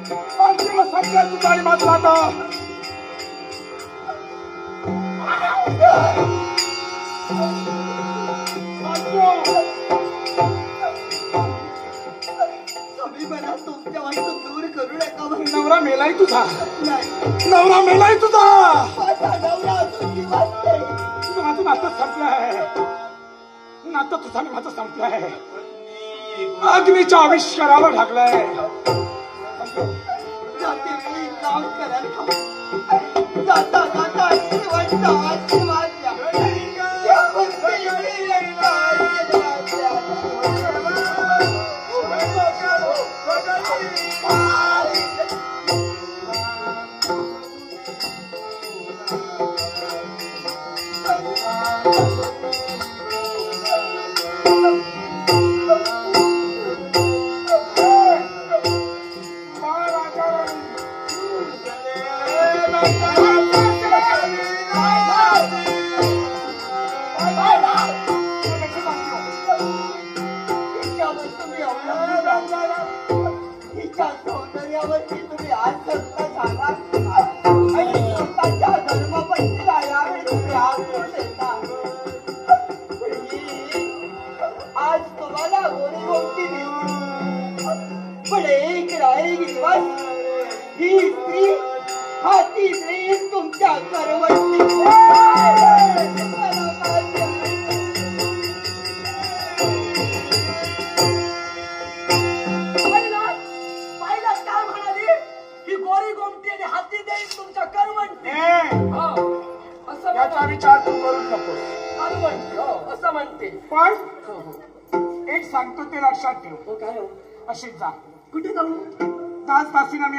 तुझा आणि माझं आता तुमच्या वाईट दूर करू नका. नवरा मेलाय तुझा. नवरा मेलाय तुझा. नवरा माझं नातं संपलंय. नातं तुझं आणि माझं संपलंय. अग्नीच्या आविष्काराला ढाकलंय. जाता जाता आशीर्वाद द्या. आज तुम्हाला गोरी गोष्टी पण एक राहील दिवस ही स्त्री हाती देईल तुमच्या करवंटी. पाहिलं काय म्हणाली? ही गोरी गोमटी आणि हाती देईल तुमच्या करवंटी. याचा विचार तू करू नकोस. करवंटी असं म्हणते. पण एक सांगतो ते लक्षात ठेव. काय हो? अशीच जा. कुठे जाऊ? तास तासीनं मी